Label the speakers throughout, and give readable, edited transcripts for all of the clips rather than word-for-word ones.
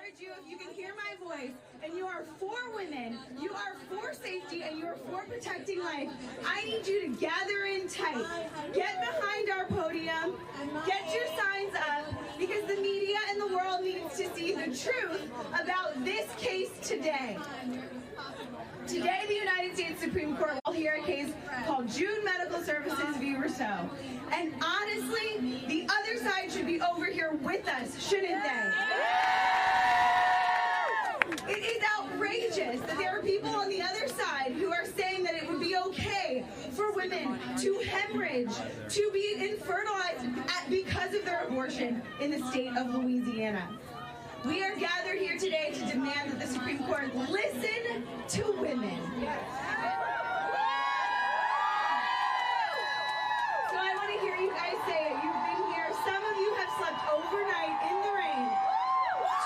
Speaker 1: encourage you, if you can hear my voice, and you are for women, you are for safety, and you are for protecting life, I need you to gather in tight. Get behind our podium, get your signs up, because the media and the world needs to see the truth about this case today. Today, the United States Supreme Court will hear a case called June Medical Services v. Rousseau. And honestly, the other side should be over here with us, shouldn't they? It is outrageous that there are people on the other side who are saying that it would be okay for women to hemorrhage, to be infertilized because of their abortion in the state of Louisiana. We are gathered here today to demand that the Supreme Court listen to women. So I want to hear you guys say it. You've been here. Some of you have slept overnight in the rain.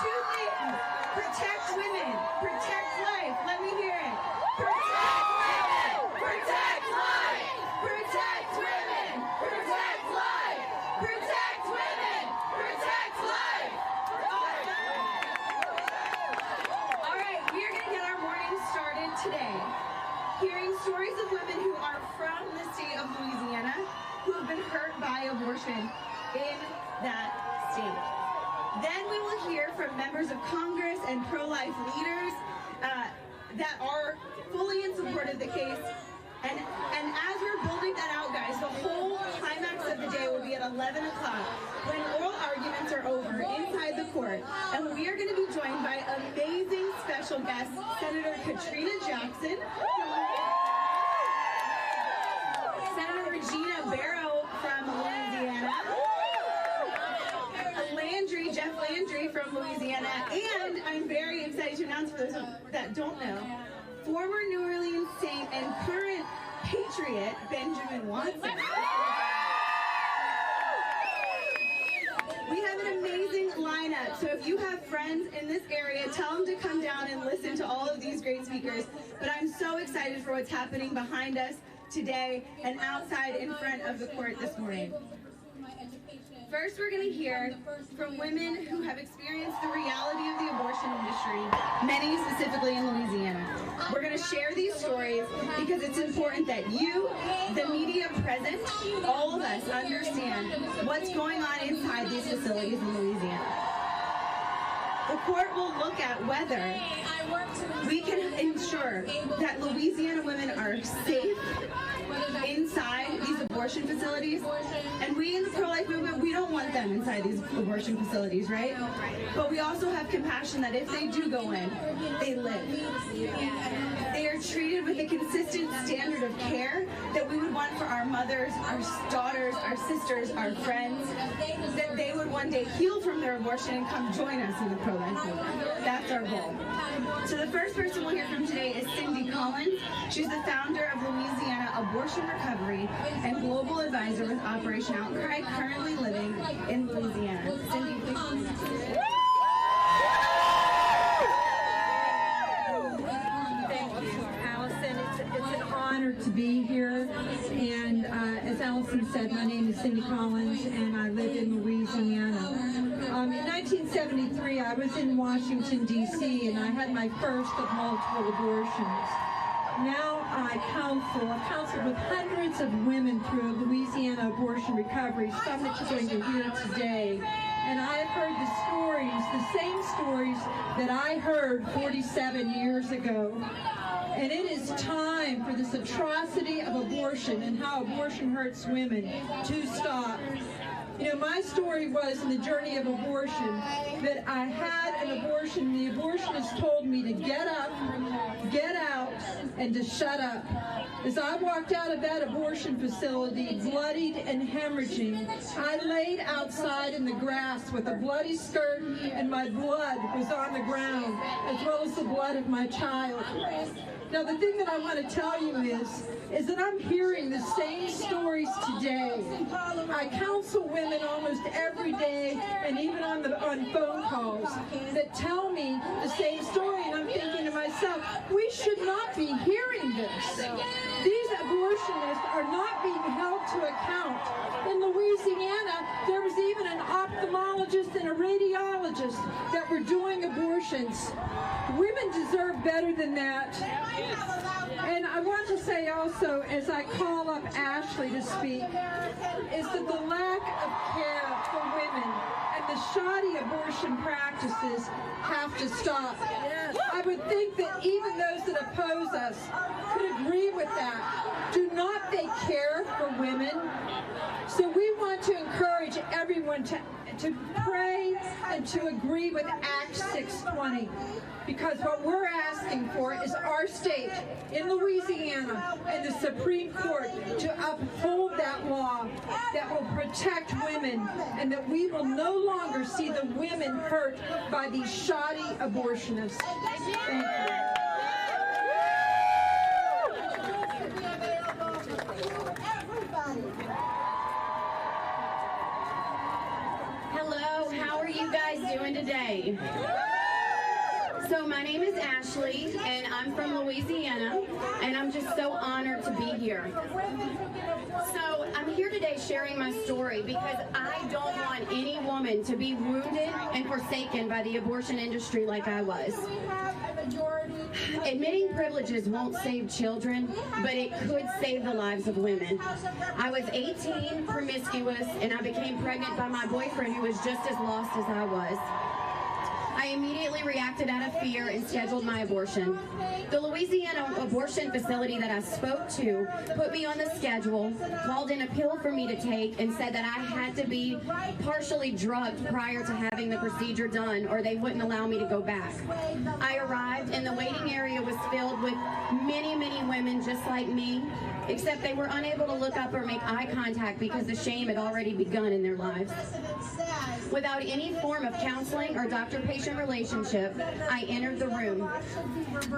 Speaker 1: Two things. Protect women. Protect life. Let me hear it. Protect women. Protect life. Protect women. Protect life. Protect women. Protect life. All right, we are going to get our morning started today, hearing stories of women who are from the state of Louisiana who have been hurt by abortion in that state. Then we will hear from members of Congress and pro-life leaders that are fully in support of the case. And as we're building that out, guys, the whole climax of the day will be at 11 o'clock when oral arguments are over inside the court. And we are going to be joined by amazing special guest, Senator Katrina Jackson, Senator Regina Barrow from Louisiana, Jeff Landry from Louisiana, and I'm very excited to announce for those that don't know, former New Orleans Saint and current Patriot, Benjamin Watson. We have an amazing lineup, so if you have friends in this area, tell them to come down and listen to all of these great speakers. But I'm so excited for what's happening behind us today and outside in front of the court this morning. First, we're going to hear from women who have experienced the reality of the abortion industry, many specifically in Louisiana. We're going to share these stories because it's important that you, the media present, all of us understand what's going on inside these facilities in Louisiana. The court will look at whether we can ensure that Louisiana women are safe inside these abortion facilities, and we in the pro-life movement, we don't want them inside these abortion facilities, right? But we also have compassion that if they do go in, they live. They are treated with a consistent standard of care that we would want for our mothers, our daughters, our sisters, our friends, that they would one day heal from their abortion and come join us in the pro-life movement. That's our goal. So the first person we'll hear from today is Cindy Collins. She's the founder of Louisiana Abortion Recovery and global advisor with Operation Outcry, currently living in Louisiana. Cindy, please.
Speaker 2: Thank you, Allison. It's an honor to be here. And as Allison said, my name is Cindy Collins, and I live in Louisiana. In 1973, I was in Washington, D.C., and I had my first of multiple abortions. Now I've counseled with hundreds of women through Louisiana abortion recovery, some that you're going to hear today. And I've heard the stories, the same stories that I heard 47 years ago. And it is time for this atrocity of abortion and how abortion hurts women to stop. You know, my story was in the journey of abortion that I had an abortion. The abortionist told me to get up, get out, and to shut up. As I walked out of that abortion facility, bloodied and hemorrhaging, I laid outside in the grass with a bloody skirt, and my blood was on the ground, as well as the blood of my child. Now, the thing that I want to tell you is that I'm hearing the same stories today. I counsel women almost every day, and even on phone calls, that tell me the same story, and I'm thinking to myself, So we should not be hearing this. These abortionists are not being held to account. In Louisiana, there was even an ophthalmologist and a radiologist that were doing abortions. Women deserve better than that. And I want to say also, as I call up Ashley to speak, is that the lack of care for women and the shoddy abortion practices have to stop. I would think that even those that oppose us could agree with that. Do not they care for women? So we want to encourage everyone to pray and to agree with Act 620, because what we're asking for is our state in Louisiana and the Supreme Court to uphold that law that will protect women, and that we will no longer see the women hurt by these shoddy abortionists. Thank you.
Speaker 3: Hello, how are you guys doing today? So my name is Ashley, and I'm from Louisiana, and I'm just so honored to be here. So I'm here today sharing my story because I don't want any woman to be wounded and forsaken by the abortion industry like I was. Admitting privileges won't save children, but it could save the lives of women. I was 18, promiscuous, and I became pregnant by my boyfriend, who was just as lost as I was. I immediately reacted out of fear and scheduled my abortion. The Louisiana abortion facility that I spoke to put me on the schedule, called in a pill for me to take, and said that I had to be partially drugged prior to having the procedure done, or they wouldn't allow me to go back. I arrived, and the waiting area was filled with many, many women just like me, except they were unable to look up or make eye contact because the shame had already begun in their lives. Without any form of counseling or doctor-patient relationship, I entered the room.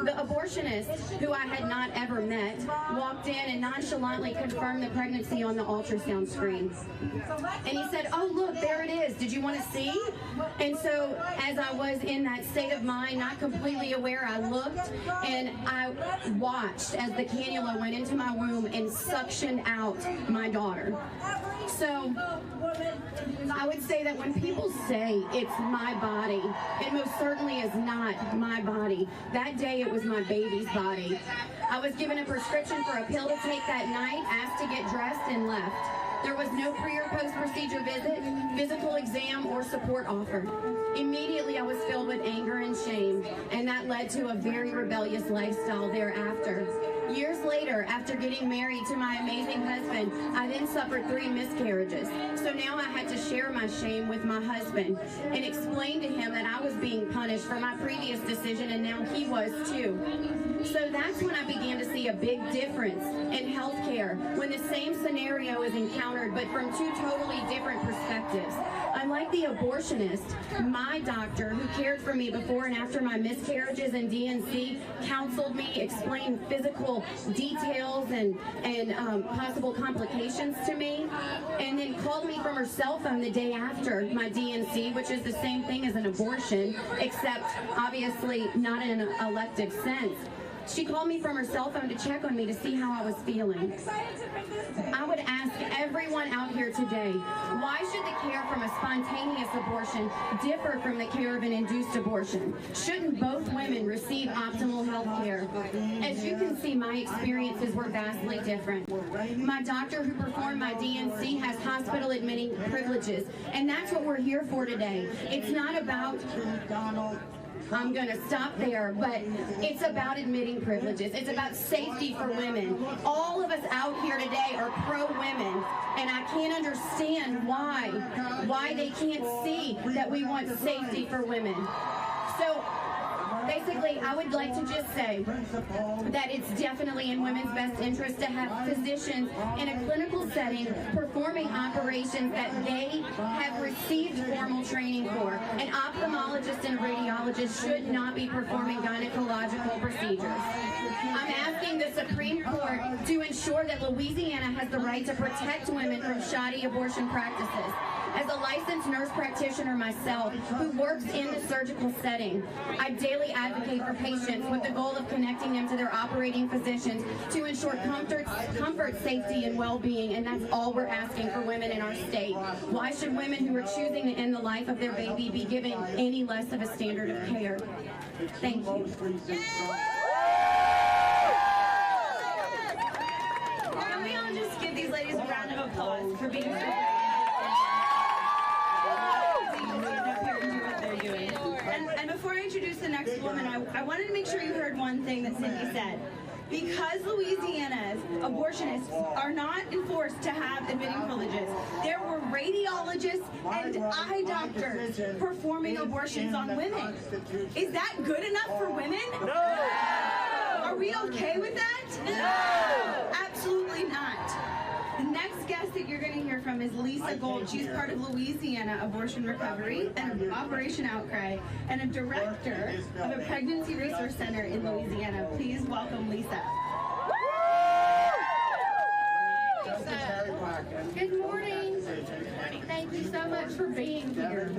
Speaker 3: The abortionist, who I had not ever met, walked in and nonchalantly confirmed the pregnancy on the ultrasound screen. And he said, "Oh, look, there it is. Did you want to see?" And so, as I was in that state of mind, not completely aware, I looked and I watched as the cannula went into my womb and suctioned out my daughter. So, I would say that when people say it's my body, it most certainly is not my body. That day it was my baby's body. I was given a prescription for a pill to take that night, asked to get dressed, and left. There was no pre or post procedure visit, physical exam, or support offered. Immediately I was filled with anger and shame, and that led to a very rebellious lifestyle thereafter. Years later, after getting married to my amazing husband, I then suffered 3 miscarriages. So now I had to share my shame with my husband and explain to him that I was being punished for my previous decision, and now he was too. So that's when I began to see a big difference in healthcare when the same scenario is encountered, but from 2 totally different perspectives. Unlike the abortionist, my doctor, who cared for me before and after my miscarriages and DNC, counseled me, explained physical details and possible complications to me, and then called me from her cell phone the day after my DNC, which is the same thing as an abortion, except obviously not in an elective sense. She called me from her cell phone to check on me to see how I was feeling. I would ask everyone out here today, why should the care from a spontaneous abortion differ from the care of an induced abortion? Shouldn't both women receive optimal health care? As you can see, my experiences were vastly different. My doctor who performed my DNC has hospital admitting privileges, and that's what we're here for today. It's not about... I'm going to stop there, but it's about admitting privileges. It's about safety for women. All of us out here today are pro-women, and I can't understand why they can't see that we want safety for women. So basically, I would like to just say that it's definitely in women's best interest to have physicians in a clinical setting performing operations that they have received formal training for. An ophthalmologist and a radiologist should not be performing gynecological procedures. I'm asking the Supreme Court to ensure that Louisiana has the right to protect women from shoddy abortion practices. As a licensed nurse practitioner myself who works in the surgical setting, I daily advocate for patients with the goal of connecting them to their operating physicians to ensure comfort, safety, and well-being, and that's all we're asking for women in our state. Why should women who are choosing to end the life of their baby be given any less of a standard of care? Thank you.
Speaker 1: Can we all just give these ladies a round of applause for being so brave? And before I introduce the next woman, I wanted to make sure you heard one thing that Cindy said. Because Louisiana's abortionists are not enforced to have admitting privileges, there were radiologists and eye doctors performing abortions on women. Is that good enough for women? No! Are we okay with that? No! Absolutely not. The next guest that you're going to hear from is Lisa Gold. She's part of Louisiana Abortion Recovery and Operation Outcry and a director of a pregnancy resource center in Louisiana. Please welcome Lisa.
Speaker 4: Good morning. Thank you so much for being here.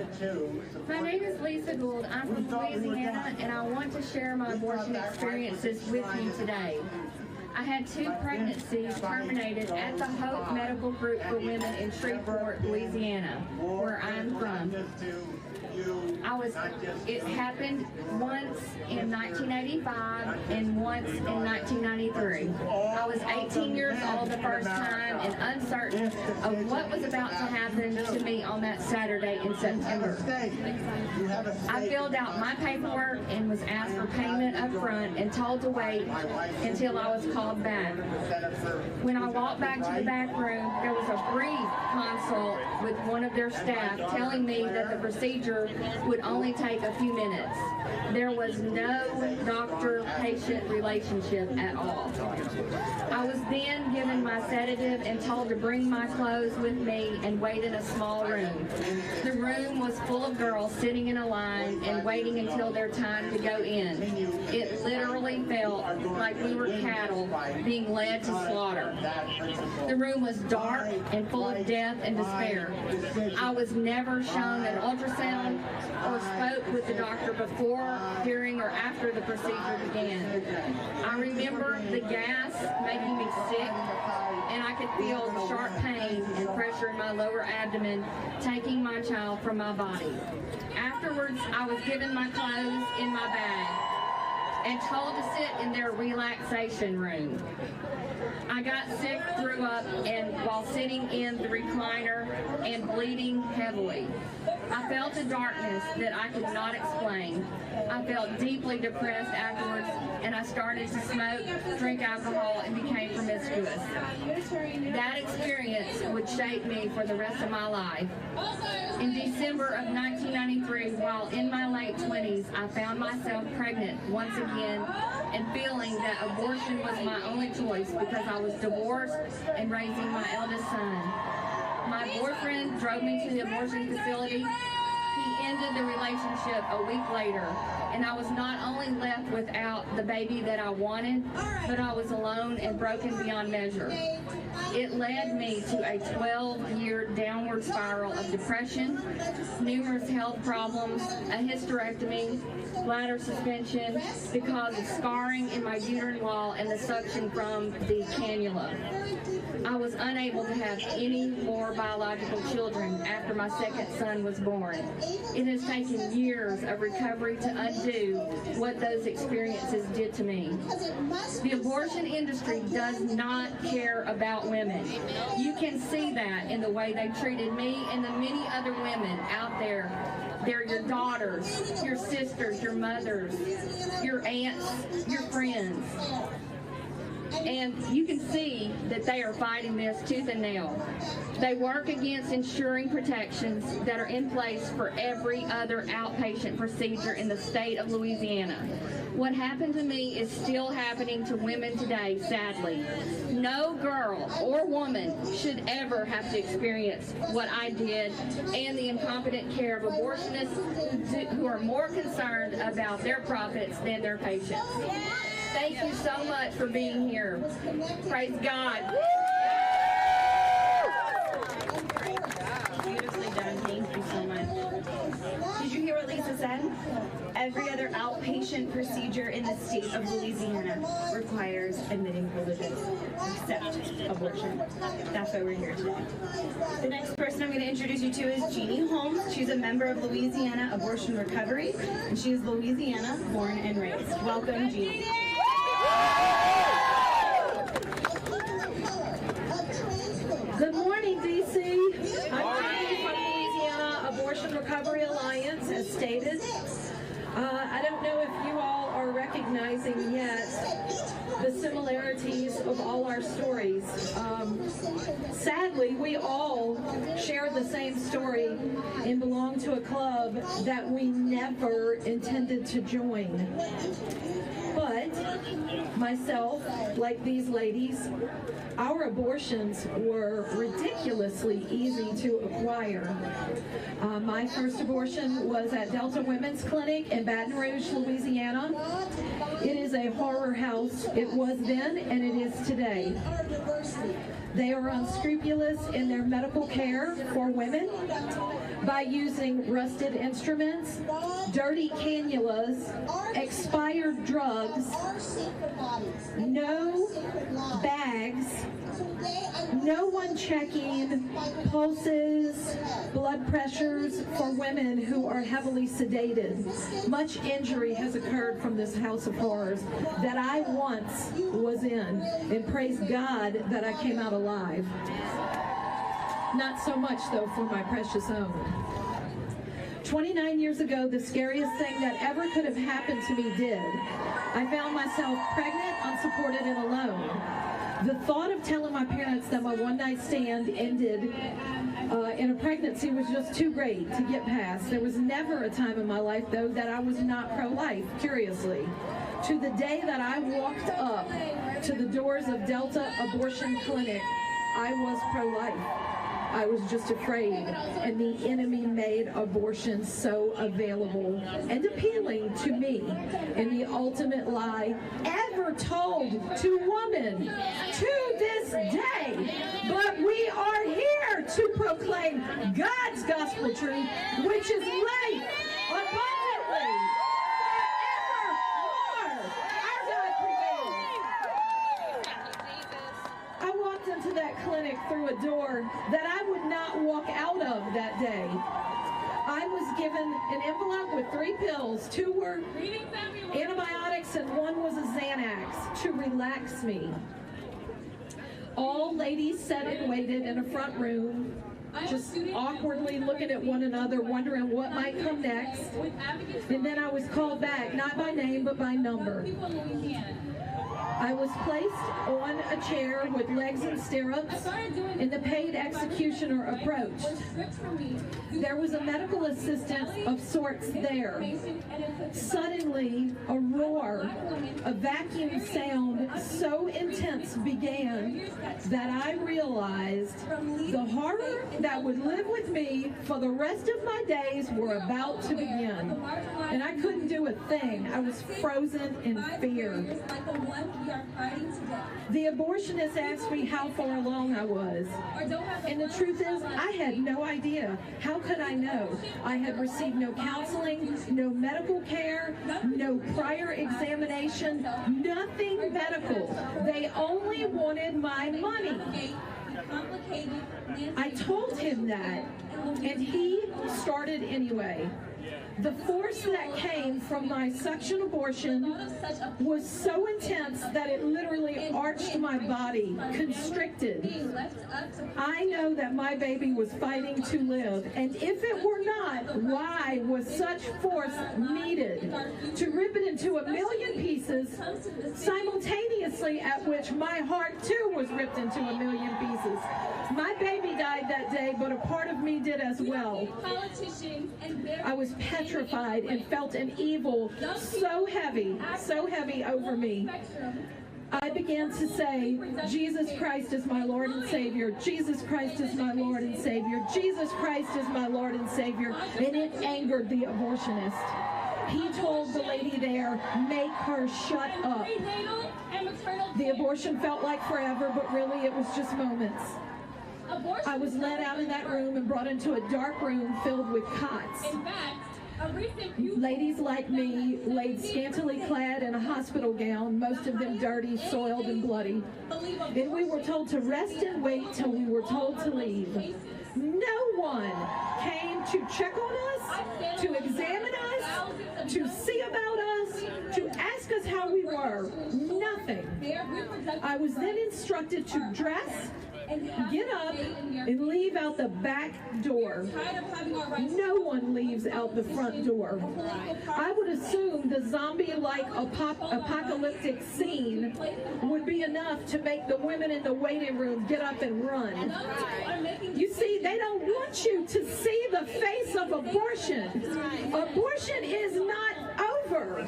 Speaker 4: My name is Lisa Gould. I'm from Louisiana, and I want to share my abortion experiences with you today. I had 2 pregnancies terminated at the Hope Medical Group for Women in Shreveport, Louisiana, where I'm from. It happened once in 1985 and once in 1993. I was 18 years old the first time and uncertain of what was about to happen to me on that Saturday in September. I filled out my paperwork and was asked for payment up front and told to wait until I was called back. When I walked back to the back room, there was a brief consult with one of their staff telling me that the procedure would only take a few minutes. There was no doctor-patient relationship at all. I was then given my sedative and told to bring my clothes with me and wait in a small room. The room was full of girls sitting in a line and waiting until their time to go in. It literally felt like we were cattle being led to slaughter. The room was dark and full of death and despair. I was never shown an ultrasound or spoke with the doctor before, during, or after the procedure began. I remember the gas making me sick, and I could feel the sharp pain and pressure in my lower abdomen taking my child from my body. Afterwards, I was given my clothes in my bag and told to sit in their relaxation room. I got sick, threw up, and while sitting in the recliner and bleeding heavily. I felt a darkness that I could not explain. I felt deeply depressed afterwards, and I started to smoke, drink alcohol, and became promiscuous. That experience would shape me for the rest of my life. In December of 1993, while in my late 20s, I found myself pregnant once again and feeling that abortion was my only choice because I was divorced and raising my eldest son. My boyfriend drove me to the abortion facility. He ended the relationship a week later, and I was not only left without the baby that I wanted, but I was alone and broken beyond measure. It led me to a 12-year downward spiral of depression, numerous health problems, a hysterectomy, bladder suspension because of scarring in my uterine wall and the suction from the cannula. I was unable to have any more biological children after my second son was born. It has taken years of recovery to undo what those experiences did to me. The abortion industry does not care about women. You can see that in the way they treated me and the many other women out there. They're your daughters, your sisters, your mothers, your aunts, your friends. And you can see that they are fighting this tooth and nail. They work against ensuring protections that are in place for every other outpatient procedure in the state of Louisiana. What happened to me is still happening to women today, sadly. No girl or woman should ever have to experience what I did and the incompetent care of abortionists who are more concerned about their profits than their patients. Thank you so much for being here. Praise God.
Speaker 1: Beautifully done. Thank you so much. Did you hear what Lisa said? Every other outpatient procedure in the state of Louisiana requires admitting privileges, except abortion. That's why we're here today. The next person I'm going to introduce you to is Jeannie Holmes. She's a member of Louisiana Abortion Recovery, and she is Louisiana born and raised. Welcome, Jeannie.
Speaker 5: Good morning, D.C. I'm Jeannie from Louisiana Abortion Recovery Alliance, as stated. I don't know if you all are recognizing yet the similarities of all our stories. Sadly, we all share the same story and belong to a club that we never intended to join. But myself, like these ladies, our abortions were ridiculously easy to acquire. My first abortion was at Delta Women's Clinic in Baton Rouge, Louisiana. It is a horror house. It was then and it is today. They are unscrupulous in their medical care for women by using rusted instruments, dirty cannulas, expired drugs, no bags, no one checking pulses, blood pressures for women who are heavily sedated. Much injury has occurred from this house of horrors that I once was in, and praise God that I came out alive. Not so much, though, for my precious own. 29 years ago, the scariest thing that ever could have happened to me did. I found myself pregnant, unsupported, and alone. The thought of telling my parents that my one-night stand ended in a pregnancy was just too great to get past. There was never a time in my life, though, that I was not pro-life, curiously. To the day that I walked up to the doors of Delta Abortion Clinic, I was pro-life. I was just afraid, and the enemy made abortion so available and appealing to me, and the ultimate lie ever told to woman to this day. But we are here to proclaim God's gospel truth, which is life abundantly. Into that clinic through a door that I would not walk out of that day. I was given an envelope with 3 pills. 2 were antibiotics and 1 was a Xanax to relax me. All ladies sat and waited in a front room, just awkwardly looking at one another, wondering what might come next. And then I was called back, not by name, but by number. I was placed on a chair with legs in stirrups, and the paid executioner approached. There was a medical assistant of sorts there. Suddenly, a roar, a vacuum sound so intense began that I realized the horror that would live with me for the rest of my days were about to begin. And I couldn't do a thing. I was frozen in fear. The abortionist asked me how far along I was. And the truth is, I had no idea. How could I know? I had received no counseling, no medical care, no prior examination, nothing medical. They only wanted my money. I told him that, and he started anyway. The force that came from my suction abortion was so intense that it literally arched my body, constricted. I know that my baby was fighting to live, and if it were not, why was such force needed to rip it into a million pieces, simultaneously at which my heart too was ripped into a million pieces? My baby died that day, but a part of me did as well. I was petrified and felt an evil so heavy over me. I began to say, Jesus Christ is my Lord and Savior. Jesus Christ is my Lord and Savior. Jesus Christ is my Lord and Savior. And it angered the abortionist. He told the lady there, make her shut up. The abortion felt like forever, but really it was just moments. I was led out of that room and brought into a dark room filled with cots. Ladies like me, laid scantily clad in a hospital gown, most of them dirty, soiled, and bloody. And we were told to rest and wait till we were told to leave. No one came to check on us, to examine us, to see about us, to ask us how we were. Nothing. I was then instructed to dress, get up, and leave out the back door. No one leaves out the front door. I would assume the zombie-like apocalyptic scene would be enough to make the women in the waiting room get up and run. You see, they don't want you to see the face of abortion. Abortion is not over.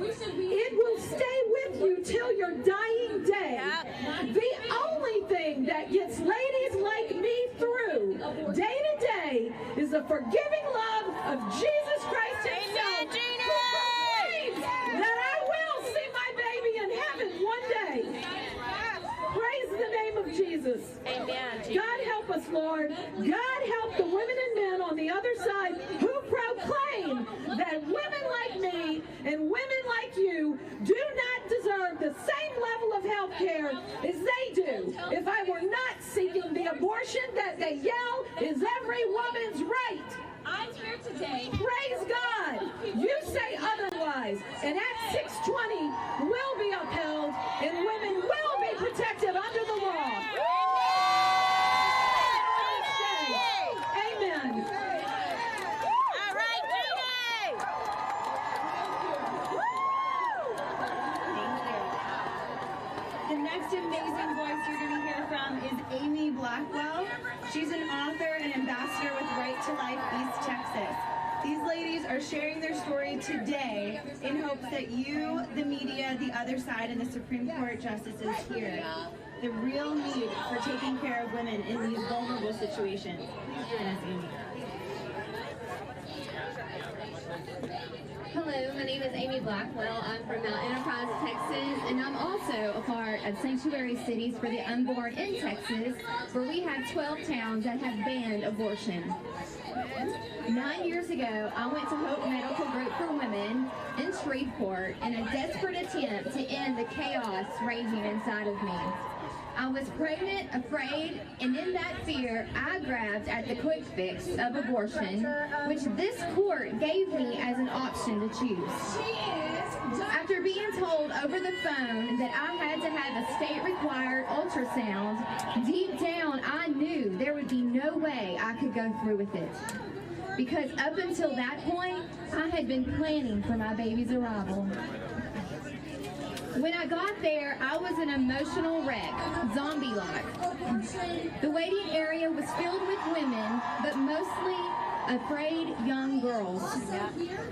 Speaker 5: It will stay with you till your dying day. The only thing that gets ladies like me through day to day is the forgiving love of Jesus Christ himself, who proclaims that I will see my baby in heaven one day. Praise the name of Jesus. Amen. God help us, Lord. God help the women and men on the other side who proclaim that women like me and women like you do not deserve the same level of health care as they do. If I were not seeking the abortion that they yell is every woman's right. I'm here today. Praise God. You say otherwise. And Act 620 will be upheld and women will be protected under the law. Amen.
Speaker 6: All right, Judy.
Speaker 1: The next amazing voice you're going to hear from is Amy Blackwell. She's an author and ambassador with Right to Life East Texas. These ladies are sharing their story today in hopes that you, the media, the other side, and the Supreme Court justices hear the real need for taking care of women in these vulnerable situations. Please join us, Amy.
Speaker 7: Hello, my name is Amy Blackwell. I'm from Mount Enterprise, Texas, and I'm also a part of Sanctuary Cities for the Unborn in Texas, where we have 12 towns that have banned abortion. 9 years ago, I went to Hope Medical Group for Women in Shreveport in a desperate attempt to end the chaos raging inside of me. I was pregnant, afraid, and in that fear, I grabbed at the quick fix of abortion, which this court gave me as an option to choose. After being told over the phone that I had to have a state-required ultrasound, deep down I knew there would be no way I could go through with it. Because up until that point, I had been planning for my baby's arrival. When I got there, I was an emotional wreck, zombie-like. The waiting area was filled with women, but mostly afraid young girls.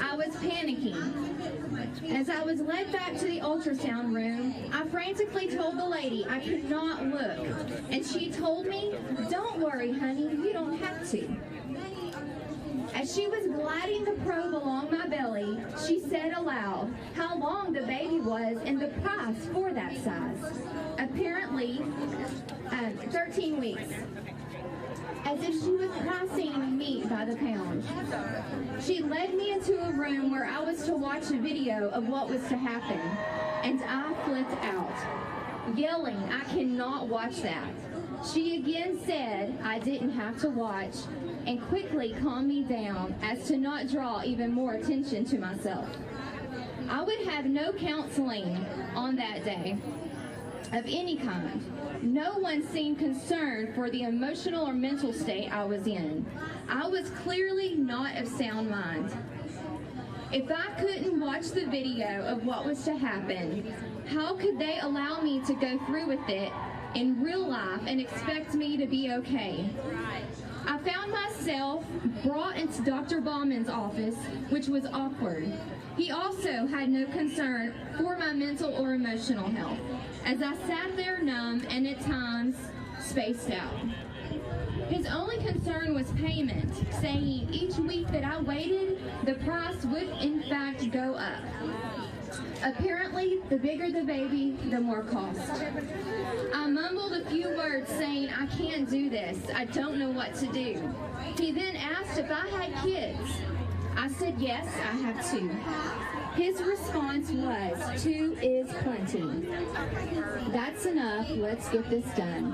Speaker 7: I was panicking. As I was led back to the ultrasound room, I frantically told the lady I could not look, and she told me, "Don't worry, honey, you don't have to." As she was gliding the probe along my belly, she said aloud how long the baby was and the price for that size. Apparently, 13 weeks. As if she was pricing meat by the pound. She led me into a room where I was to watch a video of what was to happen, and I flipped out, yelling, "I cannot watch that." She again said I didn't have to watch, and quickly calmed me down as to not draw even more attention to myself. I would have no counseling on that day of any kind. No one seemed concerned for the emotional or mental state I was in. I was clearly not of sound mind. If I couldn't watch the video of what was to happen, how could they allow me to go through with it in real life and expect me to be okay? I found myself brought into Dr. Bauman's office, which was awkward. He also had no concern for my mental or emotional health, as I sat there numb and at times spaced out. His only concern was payment, saying each week that I waited, the price would in fact go up. Apparently, the bigger the baby, the more cost. I mumbled a few words saying, "I can't do this. I don't know what to do." He then asked if I had kids. I said, "Yes, I have 2. His response was, "2 is plenty. That's enough. Let's get this done."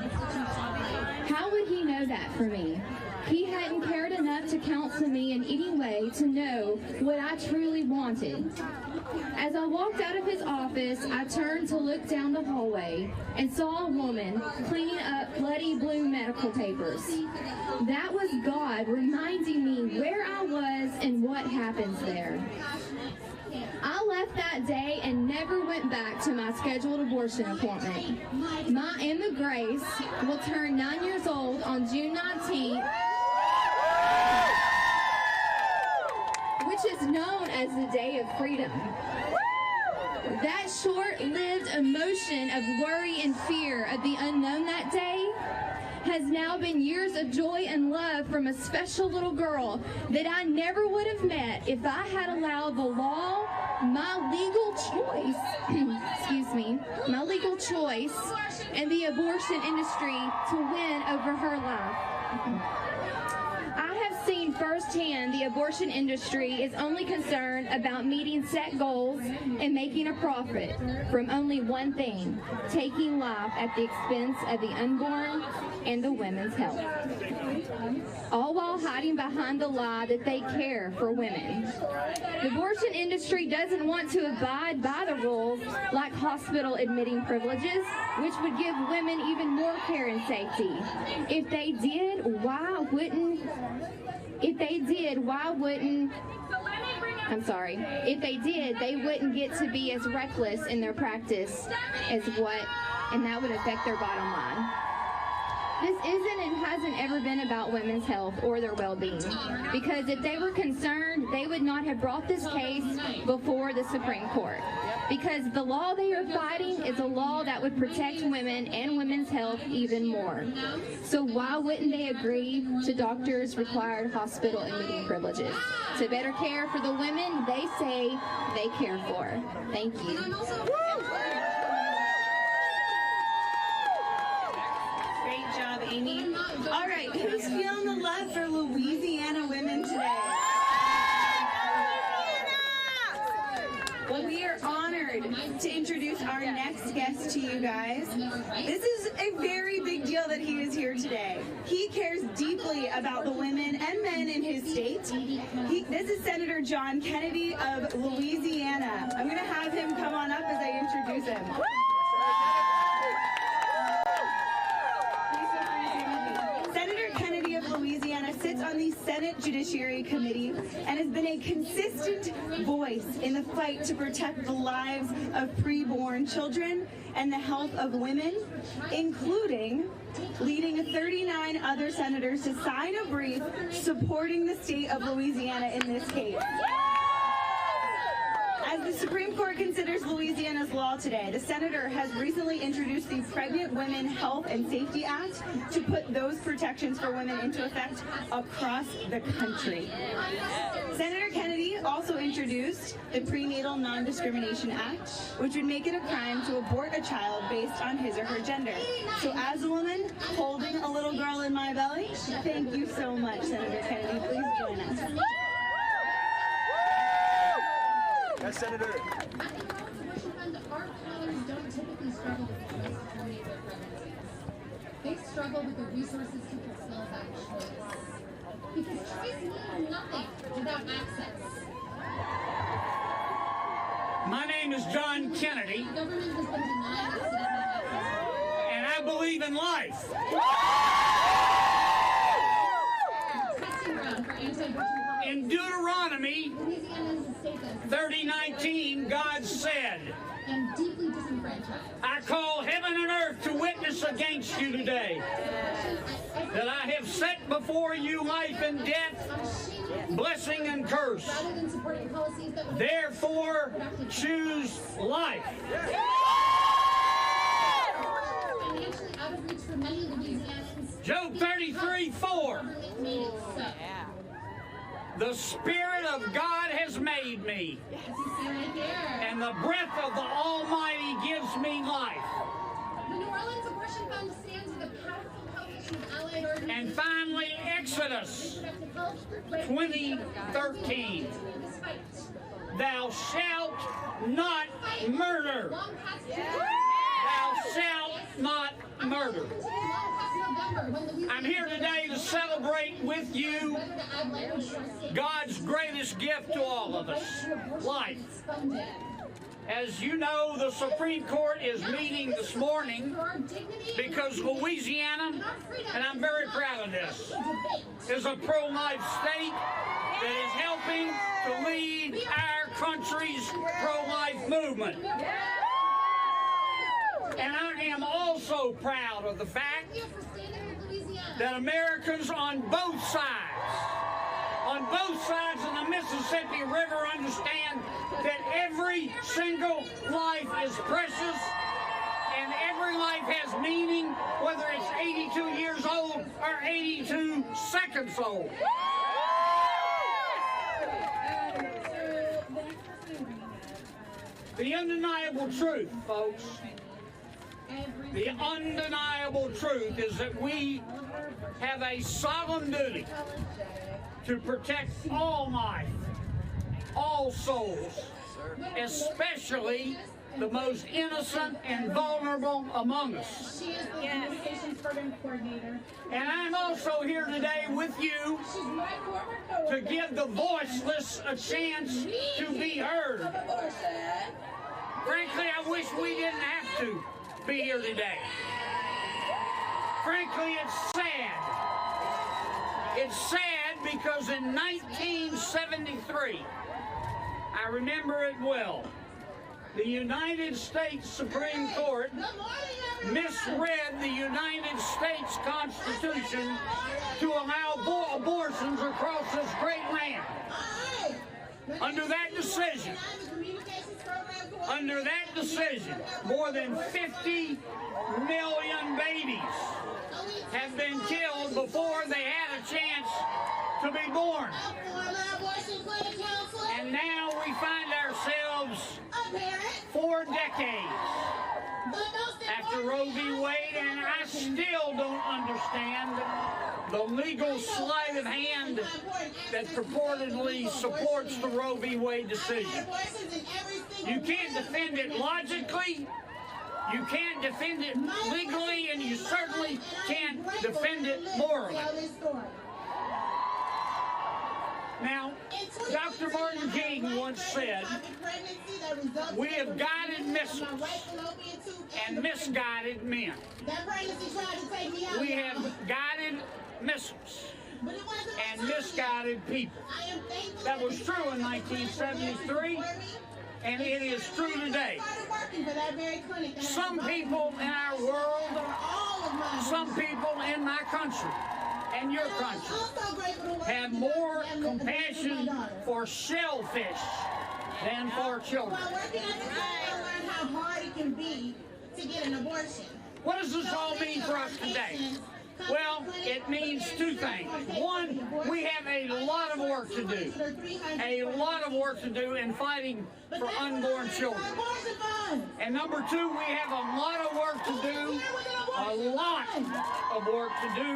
Speaker 7: How would he know that for me? He hadn't cared enough to counsel me in any way to know what I truly wanted. As I walked out of his office, I turned to look down the hallway and saw a woman cleaning up bloody blue medical papers. That was God reminding me where I was and what happens there. I left that day and never went back to my scheduled abortion appointment. My Emma Grace will turn 9 years old on June 19th, which is known as the Day of Freedom. That short-lived emotion of worry and fear of the unknown that day has now been years of joy and love from a special little girl that I never would have met if I had allowed the law, my legal choice, and the abortion industry to win over her life. I have seen firsthand the abortion industry is only concerned about meeting set goals and making a profit from only one thing: taking life at the expense of the unborn and the women's health, all while hiding behind the lie that they care for women. The abortion industry doesn't want to abide by the rules like hospital admitting privileges, which would give women even more care and safety. If they did, they wouldn't get to be as reckless in their practice and that would affect their bottom line. This isn't and hasn't ever been about women's health or their well-being, because if they were concerned, they would not have brought this case before the Supreme Court. Because the law they are fighting is a law that would protect women and women's health even more. So why wouldn't they agree to doctors' required hospital admitting privileges? To better care for the women they say they care for. Thank you.
Speaker 1: Great job, Amy. All right, who's feeling the love for Louisiana women today? Well, we are honored to introduce our next guest to you guys. This is a very big deal that he is here today. He cares deeply about the women and men in his state. This is Senator John Kennedy of Louisiana. I'm going to have him come on up as I introduce him. Louisiana sits on the Senate Judiciary Committee and has been a consistent voice in the fight to protect the lives of preborn children and the health of women, including leading 39 other senators to sign a brief supporting the state of Louisiana in this case. As the Supreme Court considers Louisiana's law today, the senator has recently introduced the Pregnant Women Health and Safety Act to put those protections for women into effect across the country. Senator Kennedy also introduced the Prenatal Non-Discrimination Act, which would make it a crime to abort a child based on his or her gender. So as a woman holding a little girl in my belly, thank you so much, Senator Kennedy. Please join us.
Speaker 8: Yes, Senator.
Speaker 9: Our colleagues don't typically struggle with choice to terminate their pregnancies. They struggle with the resources to fulfill that choice. Because choice means nothing without access.
Speaker 10: My name is John Kennedy.
Speaker 9: The government has been denying citizens access.
Speaker 10: And I believe in life. In Deuteronomy 30:19, God said,
Speaker 9: and deeply disenfranchised.
Speaker 10: I call heaven and earth to witness against you today that I have set before you life and death, blessing and curse.
Speaker 9: Rather than supporting policies that would
Speaker 10: Therefore, choose life.
Speaker 9: financially out of reach for many Louisianans.
Speaker 10: Job 33:4.
Speaker 9: Made it so.
Speaker 10: The Spirit of God has made me, and the breath of the Almighty gives me life.
Speaker 9: The New Orleans Abortion Fund stands with a powerful coalition of allied organizations.
Speaker 10: And finally, Exodus 20:13. Thou shalt not murder. Thou shalt not murder. I'm here today to celebrate with you God's greatest gift to all of us, life. As you know, the Supreme Court is meeting this morning because Louisiana, and I'm very proud of this, is a pro-life state that is helping to lead our country's pro-life movement. And I am also proud of the fact that Americans on both sides of the Mississippi River understand that every single life is precious and every life has meaning, whether it's 82 years old or 82 seconds old. The undeniable truth, folks, the undeniable truth is that we have a solemn duty to protect all life, all souls, especially the most innocent and vulnerable among us.
Speaker 9: She is the communications program coordinator.
Speaker 10: And I'm also here today with you to give the voiceless a chance to be heard. Frankly, I wish we didn't have to be here today. Frankly, it's sad. It's sad because in 1973, I remember it well, the United States Supreme Court misread the United States Constitution to allow abortions across this great land. Under that decision, more than 50 million babies have been killed before they had a chance to be born. And now we find ourselves 4 decades after Roe v. Wade, and I still don't understand the legal sleight of hand that purportedly supports the Roe v. Wade decision. You can't defend it logically, you can't defend it legally, and you certainly can't defend it morally. Now, Dr. Martin King once said, "We have guided missiles and misguided men." We have guided missiles and misguided people. That was true in 1973, and it is true today. Some people in our world, some people in my country, and your country have more compassion for shellfish than for children.
Speaker 1: How hard it can be to get an abortion.
Speaker 10: What does this all mean for us today? Well, it means 2 things. One, we have a lot of work to do. A lot of work to do in fighting for unborn children. And number 2, we have a lot of work to do,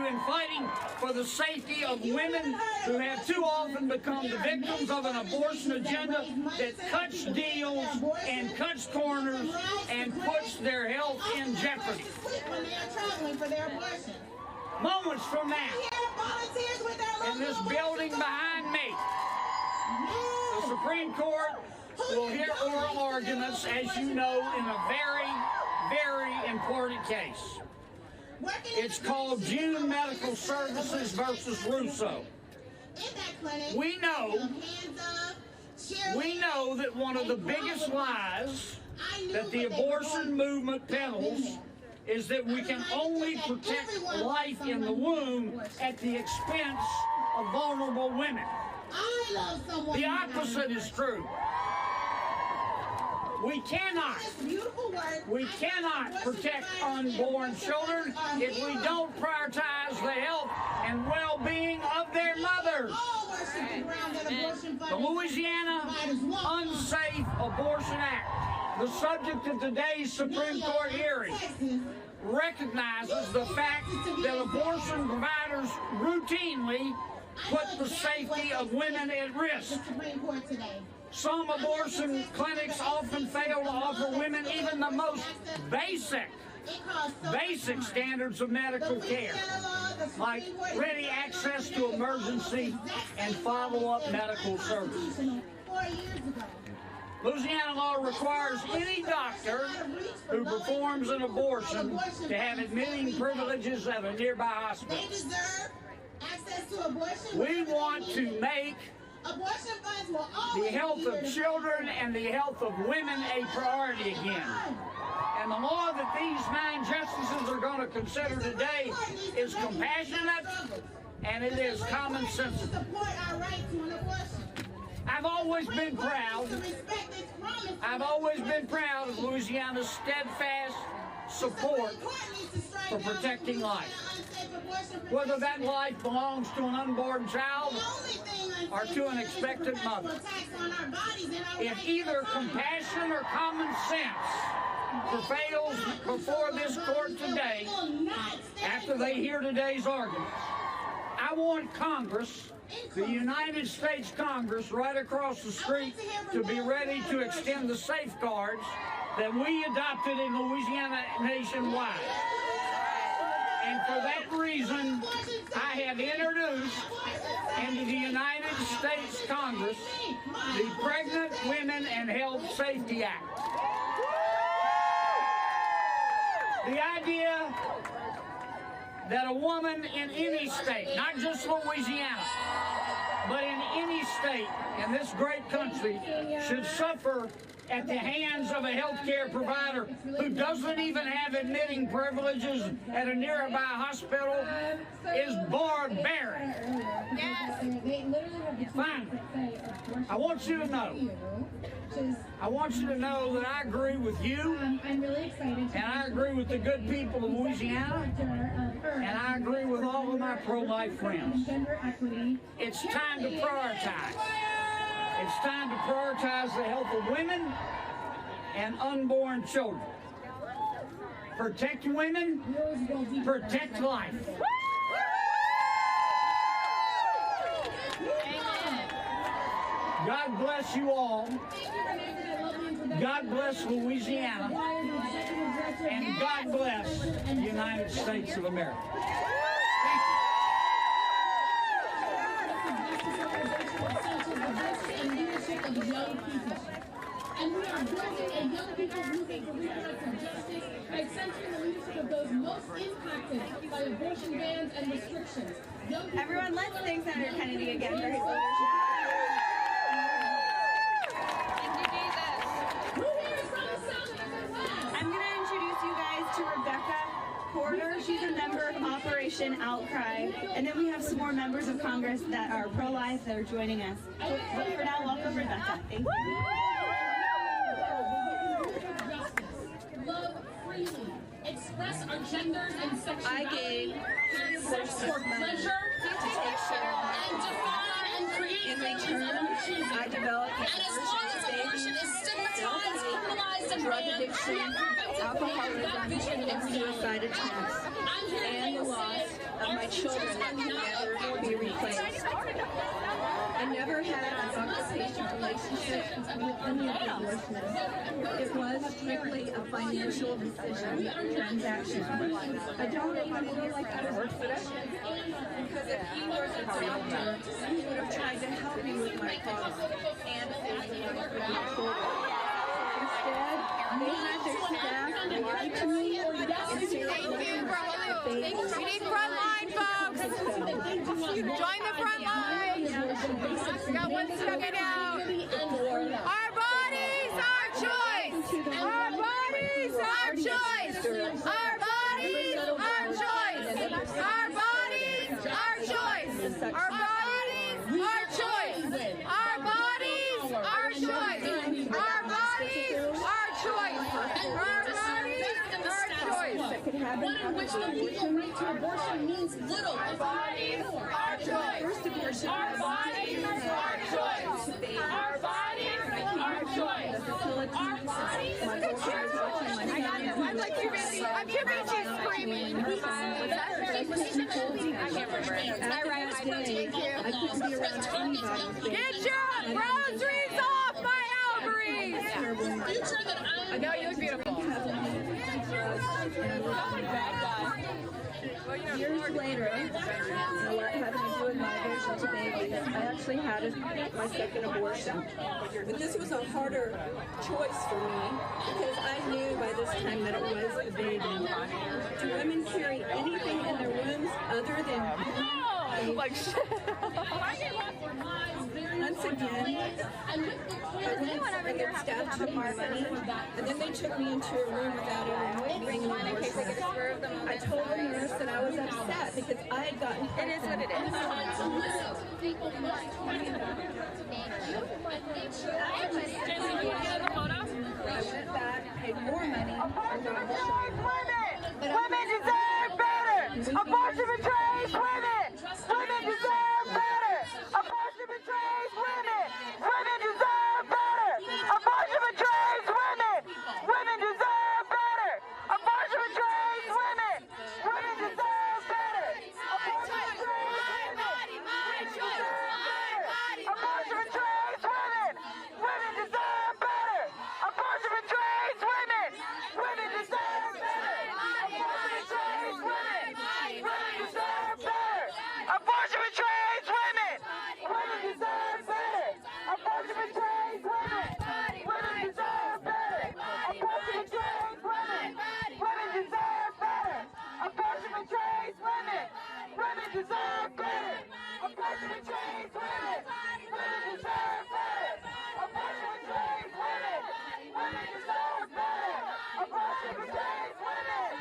Speaker 10: in fighting for the safety of women who have too often become the victims of an abortion agenda that cuts deals and cuts corners and puts their health in jeopardy.
Speaker 1: When they are traveling for their abortion.
Speaker 10: Moments from now, in this building behind me, the Supreme Court will hear oral arguments, as you know, in a very, very important case. It's called June Medical Services versus Russo. We know that one of the biggest lies that the abortion movement peddles is that we can only protect life in the womb at the expense of vulnerable women. The opposite is true. We cannot protect unborn children if we don't prioritize the health and well-being of their mothers. Abortion Act, the subject of today's Supreme Court hearing, recognizes the fact that abortion providers routinely put the safety of women at risk. Some abortion clinics often fail to offer women even the most basic standards of medical care, like ready access to emergency and follow-up medical services. Louisiana law requires any doctor who performs an abortion to have admitting privileges at a nearby hospital. We want to make the health of children and the health of women a priority again. And the law that these 9 justices are going to consider today is compassionate and it is common sense. I've always been proud of Louisiana's steadfast support for protecting life. Whether that life belongs to an unborn child or to an expectant mother. If either compassion or common sense prevails before this court today, after they hear today's arguments, I want Congress, the United States Congress right across the street, to be ready to extend the safeguards that we adopted in Louisiana nationwide. And for that reason, I have introduced into the United States Congress the Pregnant Women and Health Safety Act. The idea that a woman in any state, not just Louisiana, but in any state in this great country, should suffer at the hands of a healthcare provider who doesn't even have admitting privileges at a nearby hospital is barbaric. Yes. Fine. I want you to know that I agree with you,
Speaker 9: I'm really excited
Speaker 10: and I agree with the good people of Louisiana, and I agree with all of my pro-life friends. It's time to prioritize. It's time to prioritize the health of women and unborn children. Protect women, protect life. God bless you all. God bless Louisiana. And God bless the United States of America.
Speaker 9: And we are building a young people movement for reproductive justice by centering the leadership of those most impacted by abortion bans and restrictions.
Speaker 1: Everyone, let's thank Senator Kennedy again for his leadership. I'm going to introduce you guys to Rebecca Porter. She's a member of Operation Outcry. And then we have some more members of Congress that are pro-life that are joining us. But for now, welcome Rebecca. Thank you.
Speaker 9: Love freely. Express our genders and sexuality.
Speaker 11: Sex for pleasure, and define and create
Speaker 12: in return, I developed
Speaker 11: abortion is stigmatized, criminalized, and
Speaker 12: drug addiction, alcoholism, and suicide attempts, and the loss of my children that can never be replaced. I never had a doctor-patient relationship with any of the abortionists. It was strictly a financial decision, transaction. I don't even feel like I was a patient, because if he was a doctor, he would have tried to help me with my problem and with my children. Instead, they had their staff lie to me and say,
Speaker 6: we need front line, folks. Join the front line. We got one stepping out. Our bodies, our choice. Our bodies, our choice. Our bodies, our choice. Our bodies, our choice. Our bodies, our choice. Our bodies, our choice. Our bodies, our choice. Our bodies, our choice.
Speaker 9: One in which the legal right to abortion means little.
Speaker 6: Our bodies, our choice. Our bodies, our choice. Our bodies, our choice. she's screaming. What's that?
Speaker 12: I couldn't be around anybody.
Speaker 6: Get your groceries off my ovaries! I know you look beautiful.
Speaker 12: Years later, having to do with my aversion to babies, I actually had my second abortion. But this was a harder choice for me because I knew by this time that it was a baby. Do women carry anything in their wombs other than like once again, and their staff took my money, and then they took me into a room without even doing an abortion. I told the nurse that I was upset because I had gotten pregnant.
Speaker 6: It is what it is.
Speaker 12: I went back, paid more money, and got
Speaker 13: Women deserve better! Abortion betrays women! Women deserve better! Abortion betrays women! Women deserve better! Abortion betrays women! Women deserve better! Abortion betrays women! Women deserve better! Abortion betrays women!
Speaker 6: My choice! My body!
Speaker 13: Abortion betrays women! Women deserve better! Abortion betrays women! Women deserve better! Abortion betrays women! Women deserve better! Abortion betrays women! Women deserve better! Abortion betrays women! Women deserve better! Abortion betrays women! Women deserve better! Abortion betrays women! Women deserve better! Abortion betrays women! Women deserve better! Abortion betrays women! Women deserve better! Abortion betrays women!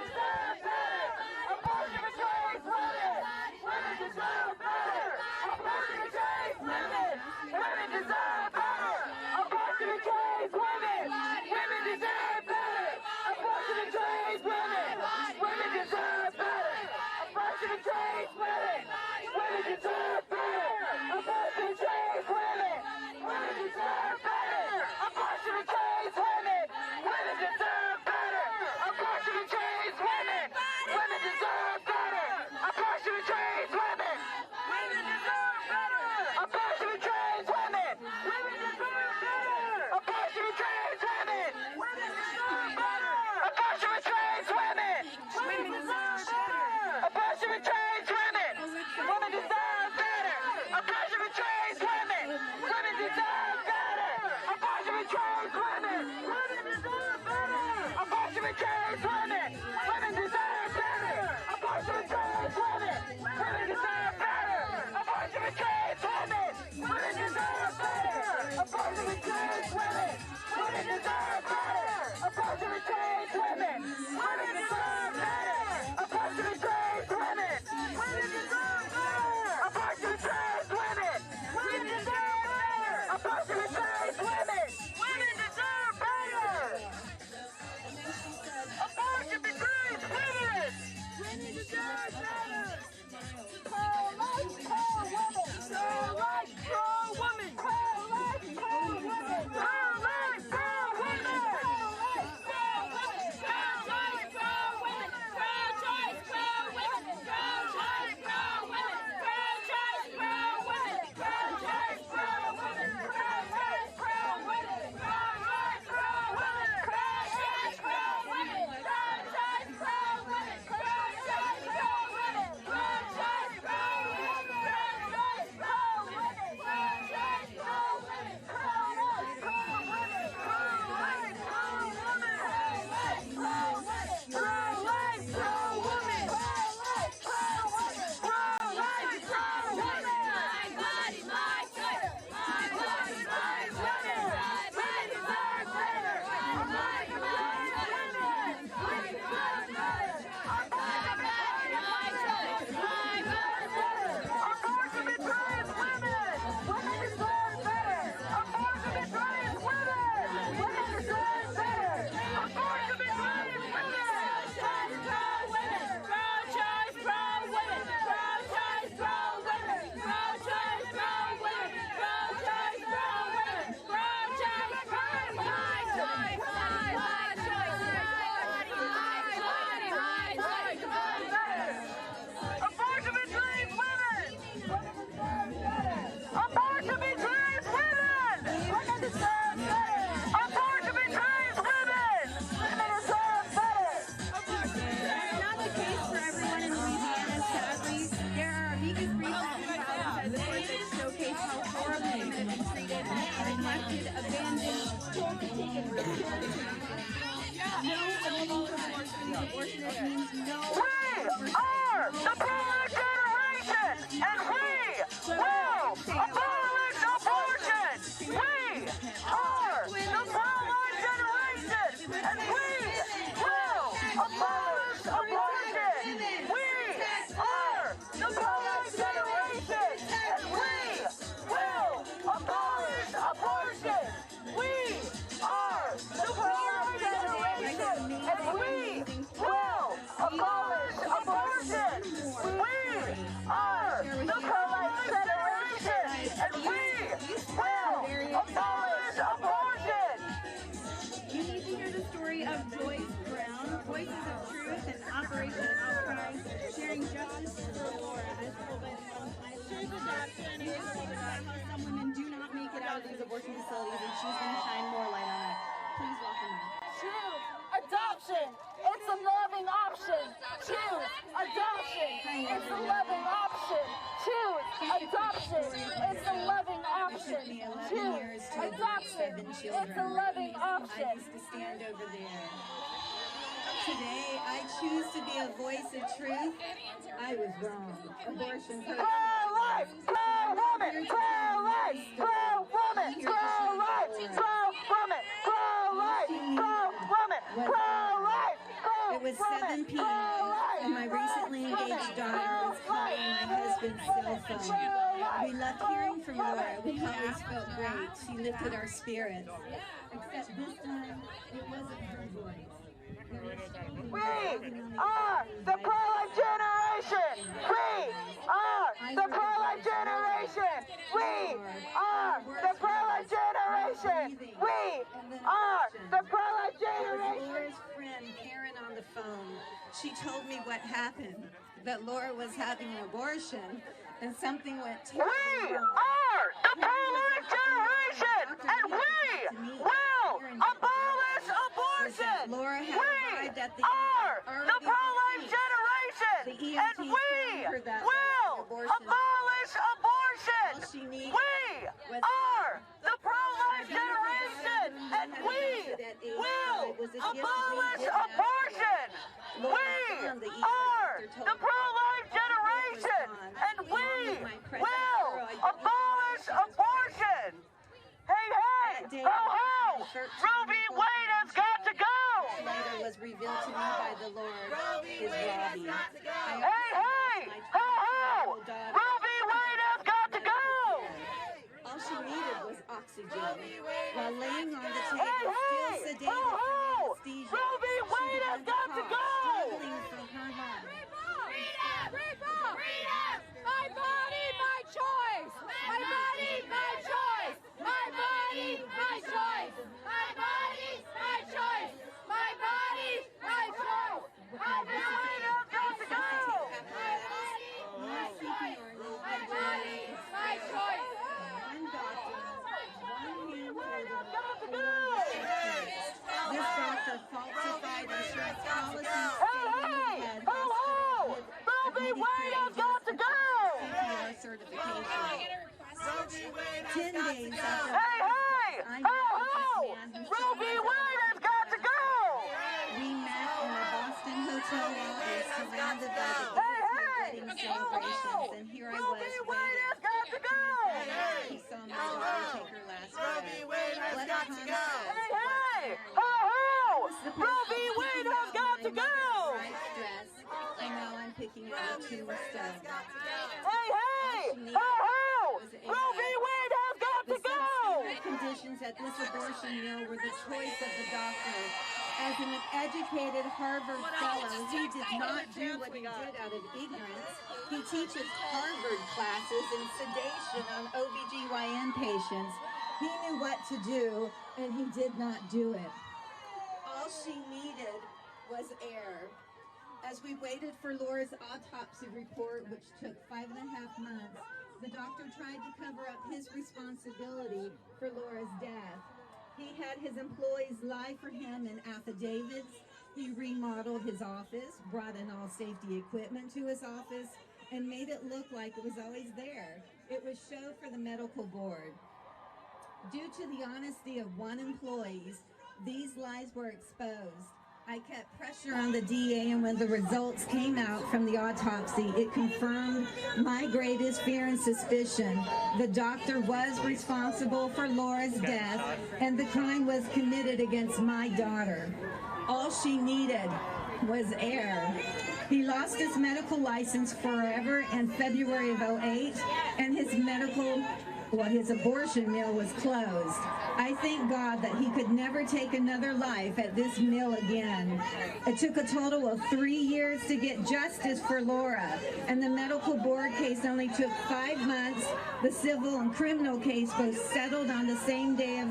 Speaker 13: Women deserve better! Abortion betrays women! Women deserve better! Abortion betrays women! Women deserve better! Abortion betrays women! Women deserve better! Abortion betrays women! Women deserve better! Abortion betrays women! Women deserve better! Abortion betrays women! are the pro-life generation, and we will abolish abortion. We are the pro-life generation, and we will abolish abortion. We are the pro-life generation, and we will abolish abortion.
Speaker 1: You need to hear the story of Joyce Brown, Voices of Truth and Operation Outcry, sharing justice for Laura as told by the Truth Adoption. Here's about how some women do not make it out of these abortion facilities, and she's going to shine more light on it. Please welcome her.
Speaker 11: Choose adoption. It's a loving option. Choose adoption. It's a loving option. Choose adoption. It's a loving option. Choose adoption. It's a loving option.
Speaker 2: I used to stand over there. Today, I choose to be a voice of truth. I was wrong. Abortion.
Speaker 13: Pro-life, pro-woman, pro-life, pro-woman, pro-life, pro-woman, pro-life, pro-woman, pro-life.
Speaker 2: It was 7 p.m. and my recently engaged daughter was calling my husband's cell phone. We loved hearing from Laura. We always felt great. She lifted our spirits. Except this time, it wasn't her voice.
Speaker 13: We are the pro-life generation. We are the pro-life generation. We are the pro-life generation. We are the pro-life generation.
Speaker 2: Laura's friend Karen on the phone. She told me what happened. That Laura was having an abortion and something went terribly wrong.
Speaker 13: We are the pro-life generation, and we will abolish abortion.
Speaker 2: Laura had arrived at the
Speaker 13: are the pro-life generation, and we will abolish abortion. We are the pro-life generation, and we will abolish abortion. We are the pro-life generation, and we will abolish abortion. Hey, hey, ho, ho, Roe v. Wade has got to go.
Speaker 2: Later was revealed to me by the Lord is Robbie.
Speaker 13: Hey, hey, ho, ho, Roe v. Wade has got to go.
Speaker 2: All she needed was oxygen. While laying on the table, still sedated from anesthesia,
Speaker 13: Roe v. Wade has got to go.
Speaker 2: struggling from her heart.
Speaker 6: Freedom! Freedom! My body, my choice! My body, my choice! My body, my choice! My body, my choice! My body, my choice! My body, got to go! My body, my choice! My body, my choice!
Speaker 2: One doctor, one hand holder,
Speaker 13: This
Speaker 2: doctor falsified insurance policies.
Speaker 13: Hey, hey, ho, ho, Roe v. Wade has got to go.
Speaker 2: CPR certification. 10 days after
Speaker 13: Hey, hey, ho, ho, Roe v. Wade has got to go.
Speaker 2: we met in the Boston hotel lobby, surrounded by the wedding celebrations, and here I was waiting.
Speaker 13: Has got to go.
Speaker 2: He saw my daughter take her last breath. Let her come
Speaker 13: Hey, hey, ho, ho, Roe v. Wade has got to go.
Speaker 2: And now I'm picking up a tombstone.
Speaker 13: Hey, hey, ho, ho, Roe v. Wade has got to go.
Speaker 2: The conditions at this abortion mill were the choice of the doctor. As an educated Harvard fellow, he did not do what he did out of ignorance. He teaches Harvard classes in sedation on OBGYN patients. He knew what to do, and he did not do it. All she needed was air. As we waited for Laura's autopsy report, which took 5.5 months, the doctor tried to cover up his responsibility for Laura's death. He had his employees lie for him in affidavits. He remodeled his office, brought in all safety equipment to his office, and made it look like it was always there. It was show for the medical board. Due to the honesty of one employee, these lies were exposed. I kept pressure on the DA, and when the results came out from the autopsy, it confirmed my greatest fear and suspicion. The doctor was responsible for Laura's death, and the crime was committed against my daughter. All she needed was air. He lost his medical license forever in February of '08, and his abortion mill was closed. I thank God that he could never take another life at this mill again. It took a total of 3 years to get justice for Laura, and the medical board case only took 5 months. The civil and criminal case both settled on the same day of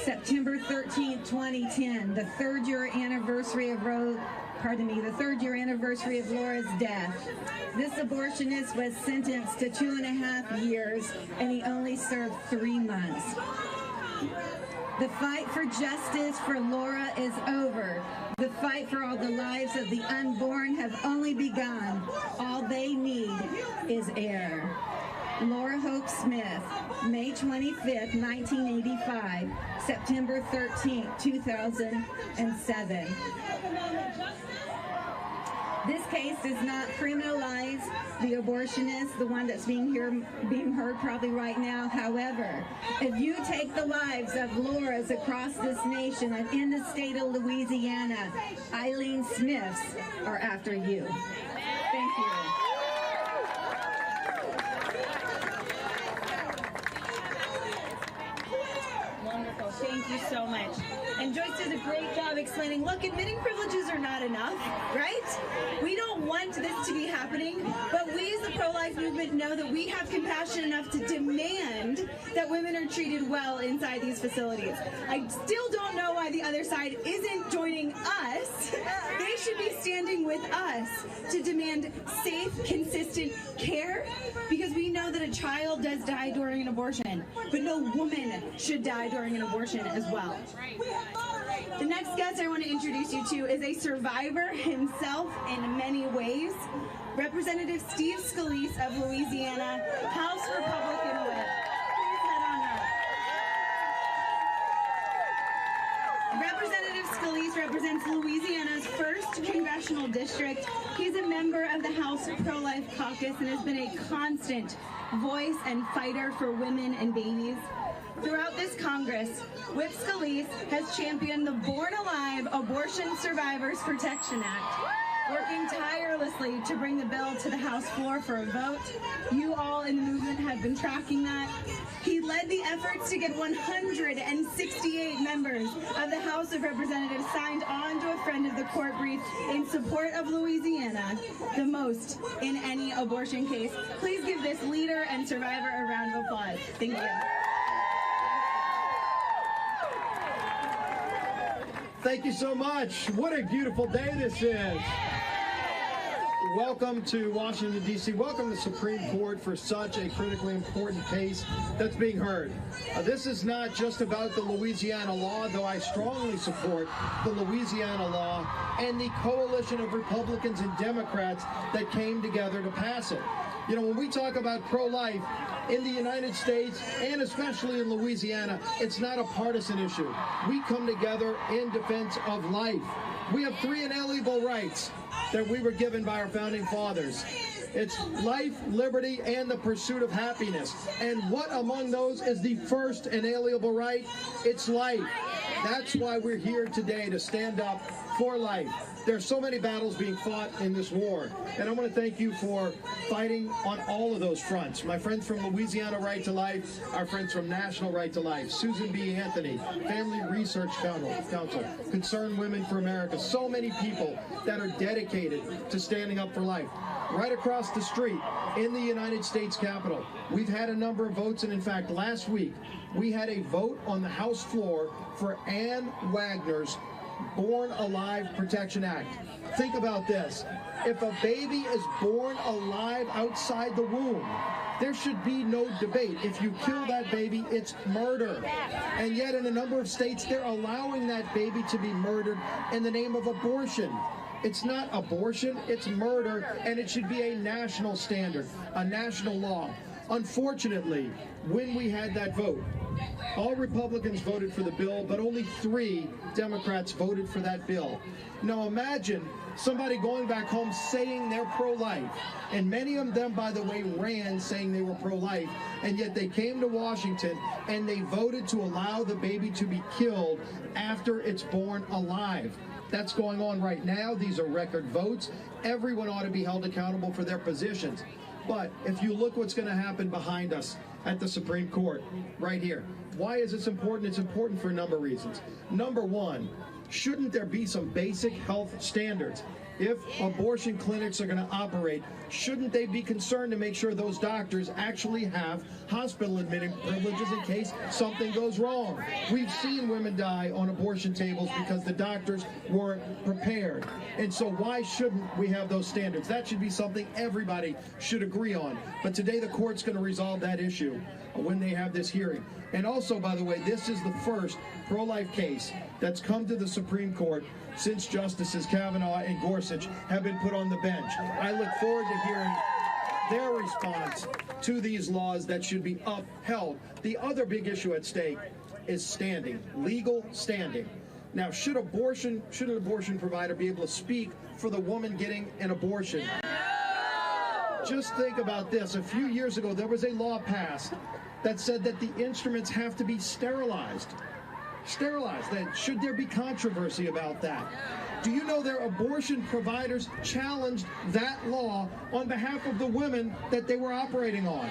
Speaker 2: September 13, 2010, the third year anniversary of Laura's death. This abortionist was sentenced to 2.5 years, and he only served 3 months. The fight for justice for Laura is over. The fight for all the lives of the unborn have only begun. All they need is air. Laura Hope Smith, May 25th, 1985, September 13th, 2007. This case does not criminalize the abortionist, the one that's being heard probably right now. However, if you take the lives of Lauras across this nation and in the state of Louisiana, Eileen Smiths are after you. Thank you.
Speaker 1: Wonderful. Thank you so much. And Joyce does a great job explaining, look, admitting privileges are not enough, right? We don't want this to be happening, but we as the pro-life movement know that we have compassion enough to demand that women are treated well inside these facilities. I still don't know why the other side isn't joining us. They should be standing with us to demand safe, consistent care, because we know that a child does die during an abortion, but no woman should die during an abortion as well. The next guest I want to introduce you to is a survivor himself in many ways, Representative Steve Scalise of Louisiana, House Republican Whip. Please head on up. Representative Scalise represents Louisiana's 1st congressional district. He's a member of the House Pro-Life Caucus and has been a constant voice and fighter for women and babies. Throughout this Congress, Whip Scalise has championed the Born Alive Abortion Survivors Protection Act, working tirelessly to bring the bill to the House floor for a vote. You all in the movement have been tracking that. He led the efforts to get 168 members of the House of Representatives signed on to a friend of the court brief in support of Louisiana, the most in any abortion case. Please give this leader and survivor a round of applause. Thank you.
Speaker 14: Thank you so much. What a beautiful day this is. Welcome to Washington, D.C. Welcome to the Supreme Court for such a critically important case that's being heard. This is not just about the Louisiana law, though I strongly support the Louisiana law and the coalition of Republicans and Democrats that came together to pass it. You know, when we talk about pro-life in the United States, and especially in Louisiana, it's not a partisan issue. We come together in defense of life. We have 3 inalienable rights that we were given by our founding fathers. It's life, liberty, and the pursuit of happiness. And what among those is the first inalienable right? It's life. That's why we're here today, to stand up for life. There are so many battles being fought in this war, and I want to thank you for fighting on all of those fronts. My friends from Louisiana Right to Life, our friends from National Right to Life, Susan B. Anthony, Family Research Council, Concerned Women for America, so many people that are dedicated to standing up for life. Right across the street in the United States Capitol, we've had a number of votes, and in fact, last week, we had a vote on the House floor for Ann Wagner's Born Alive Protection Act. Think about this. If a baby is born alive outside the womb, there should be no debate. If you kill that baby, it's murder. And yet in a number of states, they're allowing that baby to be murdered in the name of abortion. It's not abortion, it's murder, and it should be a national standard, a national law. Unfortunately, when we had that vote, all Republicans voted for the bill, but only 3 Democrats voted for that bill. Now imagine somebody going back home saying they're pro-life, and many of them, by the way, ran saying they were pro-life, and yet they came to Washington and they voted to allow the baby to be killed after it's born alive. That's going on right now. These are record votes. Everyone ought to be held accountable for their positions. But if you look what's going to happen behind us at the Supreme Court, right here, why is this important? It's important for a number of reasons. Number one, shouldn't there be some basic health standards? If abortion clinics are going to operate, shouldn't they be concerned to make sure those doctors actually have hospital admitting privileges in case something goes wrong? We've seen women die on abortion tables because the doctors weren't prepared. And so why shouldn't we have those standards? That should be something everybody should agree on. But today the court's going to resolve that issue when they have this hearing. And also, by the way, this is the first pro-life case that's come to the Supreme Court since Justices Kavanaugh and Gorsuch have been put on the bench. I look forward to hearing their response to these laws that should be upheld. The other big issue at stake is standing, legal standing. Now, should an abortion provider be able to speak for the woman getting an abortion? Just think about this. A few years ago, there was a law passed that said that the instruments have to be sterilized. Should there be controversy about that? Do you know their abortion providers challenged that law on behalf of the women that they were operating on?